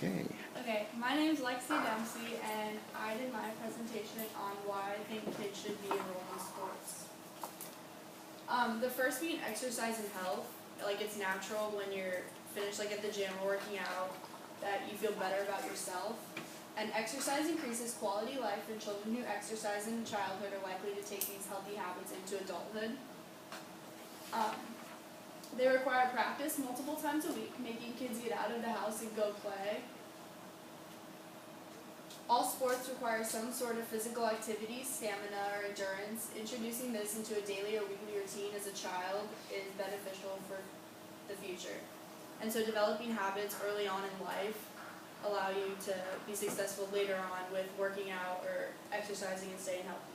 Okay. Okay, my name's Lexi and I did my presentation on why I think kids should be enrolled in sports. The first being exercise and health. Like, it's natural when you're finished like at the gym or working out that you feel better about yourself. And exercise increases quality life, and children who exercise in childhood are likely to take these healthy habits into adulthood. They require practice multiple times a week, making kids get out of the house and go play. All sports require some sort of physical activity, stamina, or endurance. Introducing this into a daily or weekly routine as a child is beneficial for the future. And so developing habits early on in life allow you to be successful later on with working out or exercising and staying healthy.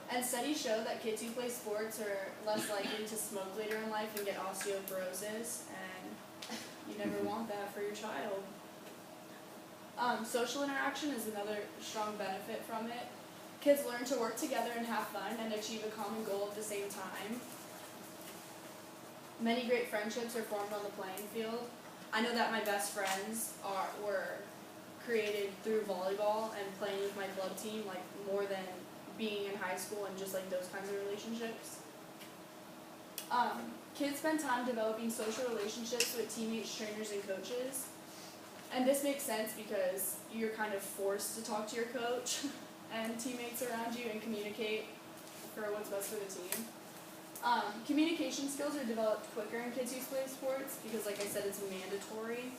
And studies show that kids who play sports are less likely to smoke later in life and get osteoporosis, and you never want that for your child. Social interaction is another strong benefit from it. Kids learn to work together and have fun and achieve a common goal at the same time. Many great friendships are formed on the playing field. I know that my best friends were created through volleyball and playing with my club team, like more than being in high school and just like those kinds of relationships. Kids spend time developing social relationships with teammates, trainers, and coaches. And this makes sense because you're kind of forced to talk to your coach and teammates around you and communicate for what's best for the team. Communication skills are developed quicker in kids who play sports because, like I said, it's mandatory.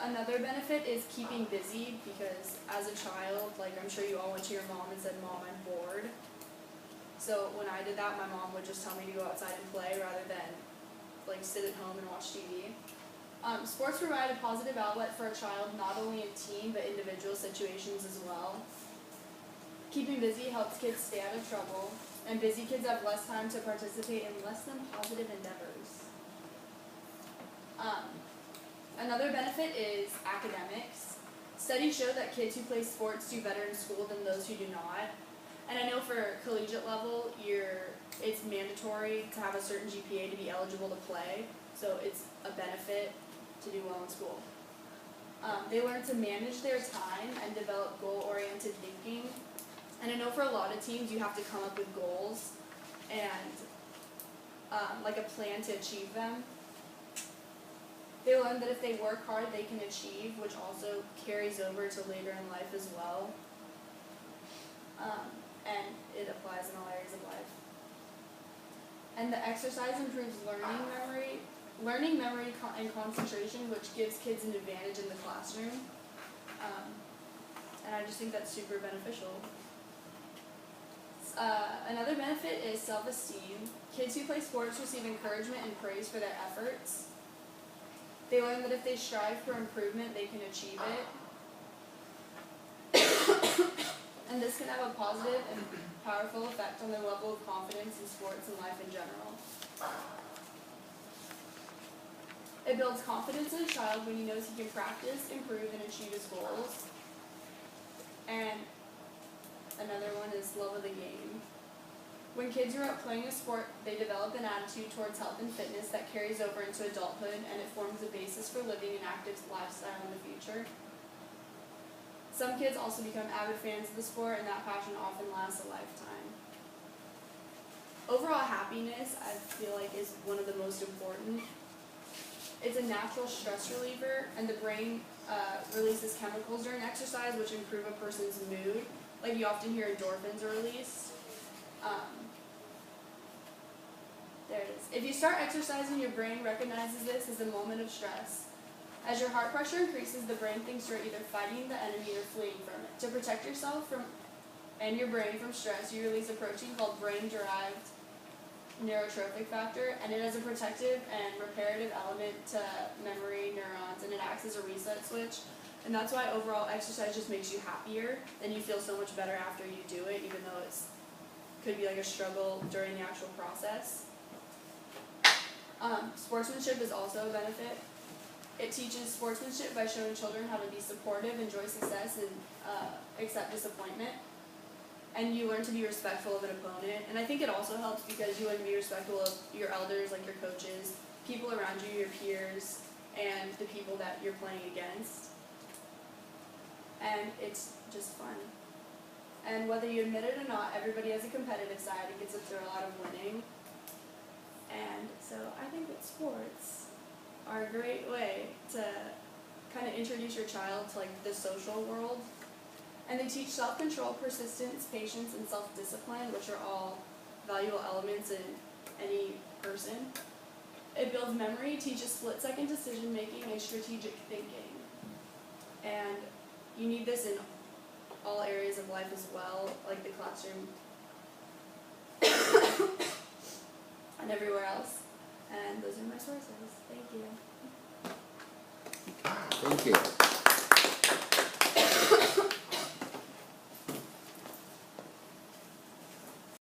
Another benefit is keeping busy because as a child, like I'm sure you all went to your mom and said, "Mom, I'm bored." So when I did that, my mom would just tell me to go outside and play rather than like sit at home and watch TV. Sports provide a positive outlet for a child, not only in team but individual situations as well. Keeping busy helps kids stay out of trouble, and busy kids have less time to participate in less than positive endeavors. Another benefit is academics. Studies show that kids who play sports do better in school than those who do not. And I know for collegiate level, it's mandatory to have a certain GPA to be eligible to play, so it's a benefit to do well in school. They learn to manage their time and develop goal-oriented thinking. And I know for a lot of teams, you have to come up with goals and like a plan to achieve them. They learn that if they work hard, they can achieve, which also carries over to later in life as well. And it applies in all areas of life. And the exercise improves learning memory and concentration, which gives kids an advantage in the classroom. And I just think that's super beneficial. Another benefit is self-esteem. Kids who play sports receive encouragement and praise for their efforts. They learn that if they strive for improvement, they can achieve it. And this can have a positive and powerful effect on their level of confidence in sports and life in general. It builds confidence in a child when he knows he can practice, improve, and achieve his goals. And another one is love of the game. When kids grow up playing a sport, they develop an attitude towards health and fitness that carries over into adulthood, and it forms a basis for living an active lifestyle in the future. Some kids also become avid fans of the sport, and that passion often lasts a lifetime. Overall happiness, I feel like, is one of the most important. It's a natural stress reliever, and the brain releases chemicals during exercise which improve a person's mood. Like, you often hear endorphins are released. There it is. If you start exercising, your brain recognizes this as a moment of stress. As your heart pressure increases, the brain thinks you're either fighting the enemy or fleeing from it. To protect yourself and your brain from stress, you release a protein called brain-derived neurotrophic factor, and it has a protective and reparative element to memory neurons, and it acts as a reset switch. And that's why overall exercise just makes you happier, and you feel so much better after you do it, even though it could be like a struggle during the actual process. Sportsmanship is also a benefit. It teaches sportsmanship by showing children how to be supportive, enjoy success, and accept disappointment. And you learn to be respectful of an opponent. And I think it also helps because you learn to be respectful of your elders, like your coaches, people around you, your peers, and the people that you're playing against. And it's just fun. And whether you admit it or not, everybody has a competitive side and gets a thrill out of winning. And so I think that sports are a great way to kind of introduce your child to like the social world. And they teach self-control, persistence, patience, and self-discipline, which are all valuable elements in any person. It builds memory, teaches split-second decision-making, and strategic thinking. And you need this in all areas of life as well, like the classroom and everywhere else. And those are my sources. Thank you. Thank you.